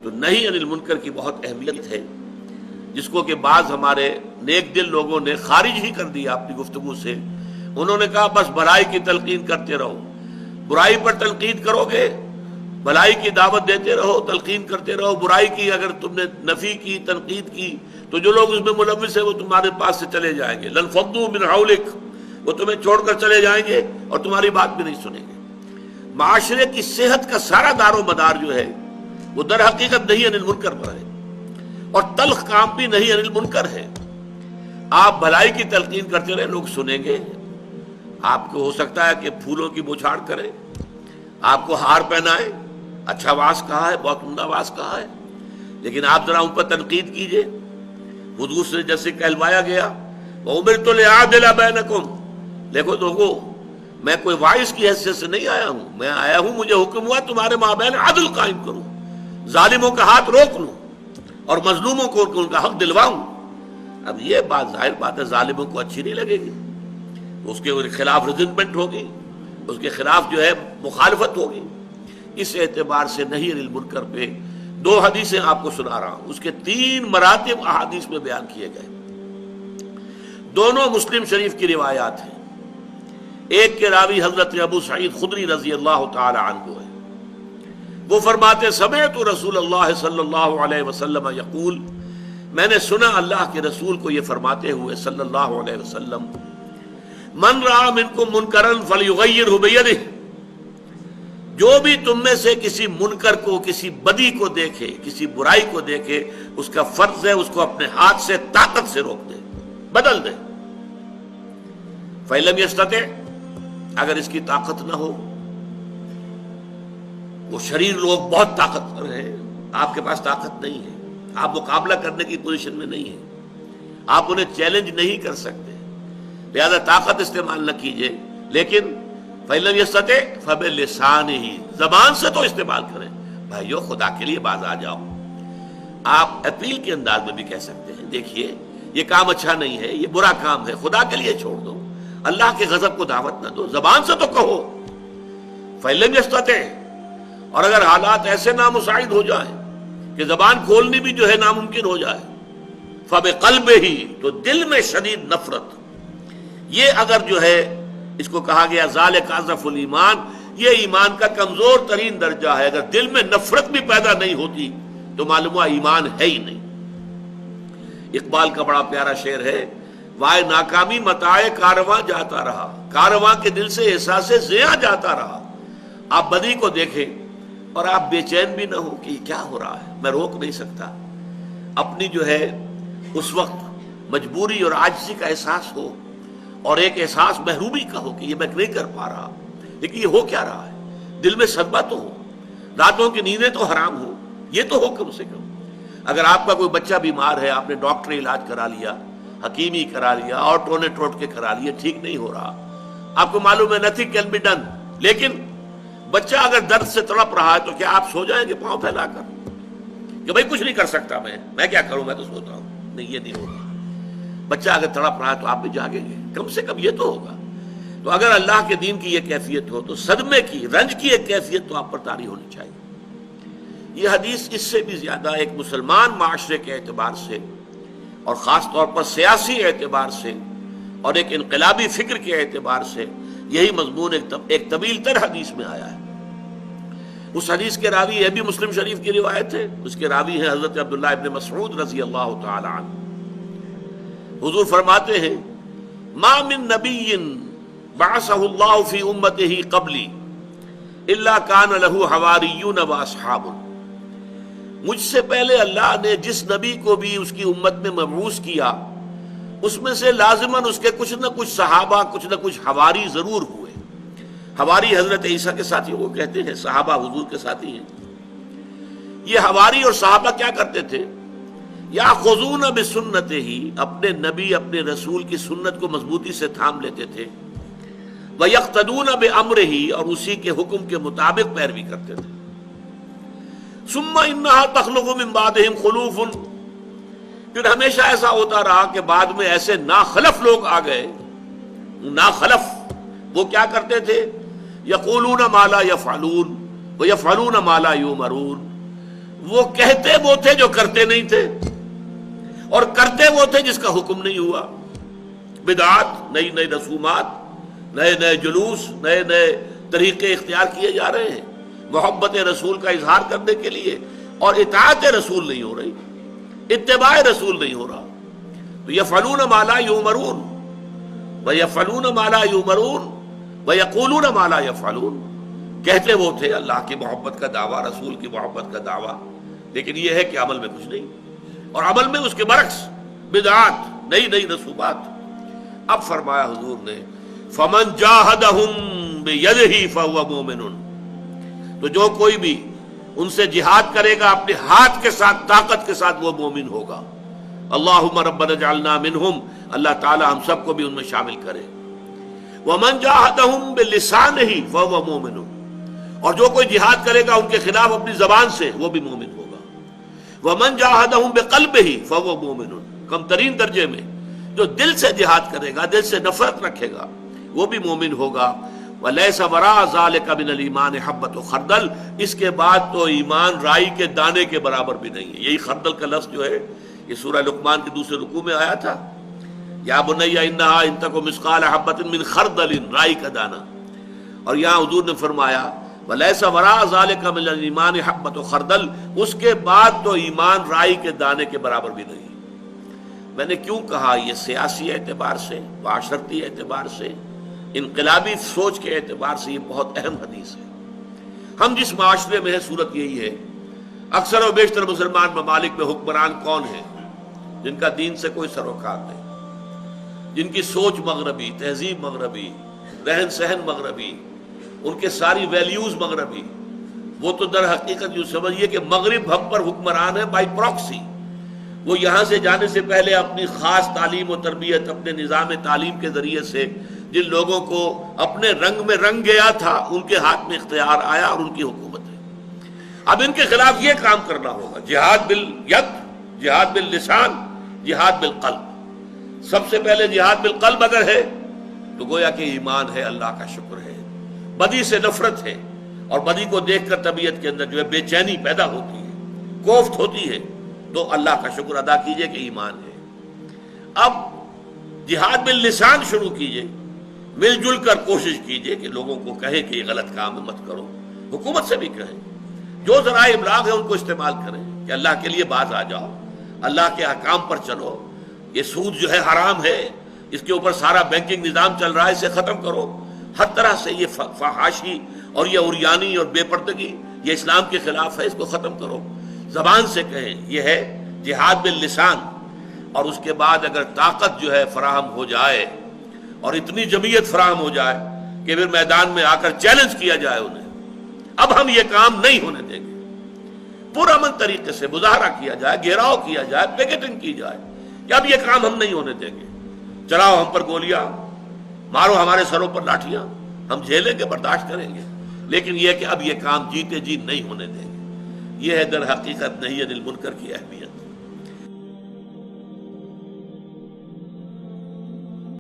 تو نہی عن المنکر کی بہت اہمیت ہے، جس کو کہ بعض ہمارے نیک دل لوگوں نے خارج ہی کر دیا اپنی گفتگو سے۔ انہوں نے کہا بس بھلائی کی تلقین کرتے رہو، برائی پر تلقین کرو گے، بھلائی کی دعوت دیتے رہو، تلقین کرتے رہو، برائی کی اگر تم نے نفی کی، تنقید کی، تو جو لوگ اس میں ملوث ہیں وہ تمہارے پاس سے چلے جائیں گے۔ لنفضوا من حولک، وہ تمہیں چھوڑ کر چلے جائیں گے اور تمہاری بات بھی نہیں سنیں گے۔ معاشرے کی صحت کا سارا دار و مدار جو ہے وہ در حقیقت نہی عن المنکر پر ہے، اور تلخ کام بھی نہی عن المنکر ہے۔ آپ بھلائی کی تلقین کرتے رہے، لوگ سنیں گے۔ آپ کو ہو سکتا ہے کہ پھولوں کی بوچھاڑ کرے، آپ کو ہار پہنائے، اچھا واز کہا ہے، بہت عمدہ واز کہا ہے، لیکن آپ ذرا ان پر تنقید کیجئے۔ حضور سے جیسے کہلوایا گیا وَأُمِرْتُ لِأَعْدِلَ بَيْنَكُمْ، دیکھو لوگوں، میں کوئی واعظ کی حیثیت سے نہیں آیا ہوں، میں آیا ہوں، مجھے حکم ہوا تمہارے مابین عدل قائم کروں، ظالموں کا ہاتھ روک لوں اور مظلوموں کو ان کا حق دلواؤں۔ اب یہ بات ظاہر بات ہے ظالموں کو اچھی نہیں لگے گی، اس کے خلاف ریزنمنٹ ہوگی، اس کے خلاف جو ہے مخالفت ہوگی۔ اس اعتبار سے نہی عن المنکر پہ دو حدیثیں آپ کو سنا رہا ہوں، اس کے 3 مراتب احادیث میں بیان کیے گئے، دونوں مسلم شریف کی روایات ہیں۔ ایک کے راوی حضرت ابو سعید خدری رضی اللہ تعالی عنہ ہے، وہ فرماتے سمعت رسول اللہ صلی اللہ علیہ وسلم یقول، میں نے سنا اللہ کے رسول کو یہ فرماتے ہوئے صلی اللہ علیہ وسلم، من رأى منکم منکرا فلیغیرہ بیدہ، جو بھی تم میں سے کسی منکر کو، کسی بدی کو دیکھے، کسی برائی کو دیکھے، اس کا فرض ہے اس کو اپنے ہاتھ سے طاقت سے روک دے، بدل دے۔ فَإِن لَمْ يَسْتَطِعْ، اگر اس کی طاقت نہ ہو، وہ شریر لوگ بہت طاقتور ہیں، آپ کے پاس طاقت نہیں ہے، آپ مقابلہ کرنے کی پوزیشن میں نہیں ہیں، آپ انہیں چیلنج نہیں کر سکتے، لہذا طاقت استعمال نہ کیجئے، لیکن فَإِن لَمْ يَسْتَطِعْ فَبِلِسَانِهِ، زبان سے تو استعمال کریں، بھائیو خدا کے لیے باز آ جاؤ۔ آپ اپیل کے انداز میں بھی کہہ سکتے ہیں، دیکھیے یہ کام اچھا نہیں ہے، یہ برا کام ہے، خدا کے لیے چھوڑ دو، اللہ کے غضب کو دعوت نہ دو، زبان سے تو کہو۔ فَإِن لَمْ يَسْتَطِعْ، اور اگر حالات ایسے نامساعد ہو جائیں کہ زبان کھولنی بھی جو ہے ناممکن ہو جائے، فَبِقَلْبِهِ، تو دل میں شدید نفرت، یہ اگر جو ہے اس کو کہا گیا ذالک اضعف الایمان، یہ ایمان کا کمزور ترین درجہ ہے۔ اگر دل میں نفرت بھی پیدا نہیں ہوتی تو معلوم ہوا ایمان ہے ہی نہیں۔ اقبال کا بڑا پیارا شعر ہے، وائے ناکامی متاع کارواں جاتا رہا، کارواں کے دل سے احساس زیاں جاتا رہا۔ آپ بدی کو دیکھیں اور آپ بے چین بھی نہ ہو کہ یہ کیا ہو رہا ہے، میں روک نہیں سکتا، اپنی جو ہے اس وقت مجبوری اور عاجزی کا احساس ہو، اور ایک احساس محرومی کا ہو کہ یہ میں نہیں کر پا رہا، لیکن یہ ہو کیا رہا ہے، دل میں صدمہ تو ہو، راتوں کی نیندیں تو حرام ہو، یہ تو ہو کم سے کم۔ اگر آپ کا کوئی بچہ بیمار ہے، آپ نے ڈاکٹری علاج کرا لیا، حکیمی کرا لیا، اور ٹونے ٹوٹ کے کرا لیا، ٹھیک نہیں ہو رہا، آپ کو معلوم ہے nothing can be done، لیکن بچہ اگر درد سے تڑپ رہا ہے تو کیا آپ سو جائیں گے پاؤں پھیلا کر کہ بھائی کچھ نہیں کر سکتا، میں کیا کروں، میں تو سوتا ہوں؟ نہیں، یہ نہیں ہوگا۔ بچہ اگر تڑپ رہا ہے تو آپ بھی جاگیں گے، کم سے کم یہ تو ہوگا۔ تو اگر اللہ کے دین کی یہ کیفیت ہو تو صدمے کی، رنج کی ایک کیفیت تو آپ پر طاری ہونی چاہیے۔ یہ حدیث اس سے بھی زیادہ ایک مسلمان معاشرے کے اعتبار سے، اور خاص طور پر سیاسی اعتبار سے، اور ایک انقلابی فکر کے اعتبار سے، یہی مضمون ایک طویل تر حدیث میں آیا ہے۔ اس حدیث کے راوی، یہ بھی مسلم شریف کی روایت ہے، اس کے راوی ہیں حضرت عبداللہ ابن مسعود رضی اللہ تعالی عنہ۔ حضور فرماتے ہیں ما من نبی بعثہ اللہ فی امتہ قبلی الا کان لہ حواریون و اصحاب، مجھ سے پہلے اللہ نے جس نبی کو بھی اس کی امت میں مبعوث کیا، اس میں سے لازماً اس کے کچھ نہ کچھ صحابہ، کچھ نہ کچھ حواری ضرور ہوئے۔ حواری حضرت عیسیٰ کے ساتھی وہ کہتے ہیں، صحابہ حضور کے ساتھی ہیں۔ یہ حواری اور صحابہ کیا کرتے تھے؟ یاخذون بسنتہ، اپنے نبی، اپنے رسول کی سنت کو مضبوطی سے تھام لیتے تھے، ویقتدون بامرہ، اور اسی کے حکم کے مطابق پیروی کرتے تھے۔ ثم انہا تخلف من بعدہم خلوف، پھر ہمیشہ ایسا ہوتا رہا کہ بعد میں ایسے ناخلف لوگ آ گئے۔ ناخلف وہ کیا کرتے تھے؟ یقولون ما لا یفعلون ویفعلون ما لا یؤمرون، وہ کہتے وہ تھے جو کرتے نہیں تھے، اور کرتے وہ تھے جس کا حکم نہیں ہوا۔ بدعات، نئی نئی رسومات، نئے نئے جلوس، نئے نئے طریقے اختیار کیے جا رہے ہیں محبت رسول کا اظہار کرنے کے لیے، اور اطاعت رسول نہیں ہو رہی، اتباع رسول نہیں ہو رہا۔ تو یفعلون ما لا یؤمرون ویفعلون ما لا یؤمرون ویقولون ما لا یفعلون، کہتے وہ تھے اللہ کی محبت کا دعویٰ، رسول کی محبت کا دعویٰ، لیکن یہ ہے کہ عمل میں کچھ نہیں، اور عمل میں اس کے برعکس بدعات، نئی نئی رسومات۔ اب فرمایا حضور نے فمن جاہدہم بیدہ فہو مومن، تو جو کوئی بھی ان سے جہاد کرے گا اپنے ہاتھ کے ساتھ، طاقت کے ساتھ، وہ مومن ہوگا۔ اللہم ربنا اجعلنا منہم، اللہ تعالی ہم سب کو بھی ان میں شامل کرے۔ ومن جاہدہم بلسانہ فہو مومن، اور جو کوئی جہاد کرے گا ان کے خلاف اپنی زبان سے، وہ بھی مومن ہوگا۔ ومن جاہدہم بقلبہ فہو مومن، کم ترین درجے میں جو دل سے جہاد کرے گا، دل سے نفرت رکھے گا، وہ بھی مومن ہوگا۔ وَلَيْسَ وَرَاءَ ذَلِكَ مِنَ الْإِيمَانِ حَبَّةُ خردل، اس کے بعد تو ایمان رائی کے دانے کے برابر بھی نہیں ہے۔ یہی خردل کا لفظ جو ہے یہ سورہ لقمان کے دوسرے رکوع میں آیا تھا، یا بنی انہا ان تک مثقال حبۃ من خردل، رائی کا دانہ۔ اور یہاں حضور نے فرمایا وَلَيْسَ وَرَاءَ ذَلِكَ مِنَ الْإِيمَانِ حَبَّةُ خردل، اس کے بعد تو ایمان رائی کے دانے کے برابر بھی نہیں۔ میں نے کیوں کہا یہ سیاسی اعتبار سے، معاشرتی اعتبار سے، انقلابی سوچ کے اعتبار سے یہ بہت اہم حدیث ہے۔ ہم جس معاشرے میں ہے صورت یہی ہے، اکثر و بیشتر مسلمان ممالک میں حکمران کون ہیں؟ جن کا دین سے کوئی سروکار نہیں، جن کی سوچ مغربی، تہذیب مغربی، رہن سہن مغربی، ان کے ساری ویلیوز مغربی۔ وہ تو در حقیقت یوں سمجھیے کہ مغرب ہم پر حکمران ہے بائی پراکسی۔ وہ یہاں سے جانے سے پہلے اپنی خاص تعلیم و تربیت، اپنے نظام تعلیم کے ذریعے سے جن لوگوں کو اپنے رنگ میں رنگ گیا تھا، ان کے ہاتھ میں اختیار آیا اور ان کی حکومت ہے۔ اب ان کے خلاف یہ کام کرنا ہوگا، جہاد بالید، جہاد باللسان، جہاد بالقلب۔ سب سے پہلے جہاد بالقلب اگر ہے تو گویا کہ ایمان ہے، اللہ کا شکر ہے۔ بدی سے نفرت ہے، اور بدی کو دیکھ کر طبیعت کے اندر جو ہے بے چینی پیدا ہوتی ہے، کوفت ہوتی ہے، تو اللہ کا شکر ادا کیجئے کہ ایمان ہے۔ اب جہاد باللسان شروع کیجئے، مل جل کر کوشش کیجئے کہ لوگوں کو کہیں کہ یہ غلط کام ہے مت کرو، حکومت سے بھی کہیں، جو ذرائع ابلاغ ہے ان کو استعمال کریں کہ اللہ کے لیے باز آ جاؤ، اللہ کے احکام پر چلو، یہ سود جو ہے حرام ہے، اس کے اوپر سارا بینکنگ نظام چل رہا ہے، اسے ختم کرو۔ ہر طرح سے یہ فحاشی اور یہ عریانی اور بے پردگی یہ اسلام کے خلاف ہے، اس کو ختم کرو، زبان سے کہیں۔ یہ ہے جہاد باللسان۔ اور اس کے بعد اگر طاقت جو ہے فراہم ہو جائے اور اتنی جمعیت فراہم ہو جائے کہ پھر میدان میں آ کر چیلنج کیا جائے انہیں، اب ہم یہ کام نہیں ہونے دیں گے، پرامن طریقے سے مظاہرہ کیا جائے، گھیراؤ کیا جائے، پیکٹنگ کی جائے کہ اب یہ کام ہم نہیں ہونے دیں گے، چلاؤ ہم پر گولیاں، مارو ہمارے سروں پر لاٹھیاں، ہم جھیلیں گے، برداشت کریں گے، لیکن یہ کہ اب یہ کام جیتے جی نہیں ہونے دیں گے۔ یہ ہے در حقیقت نہی عن المنکر کی اہمیت۔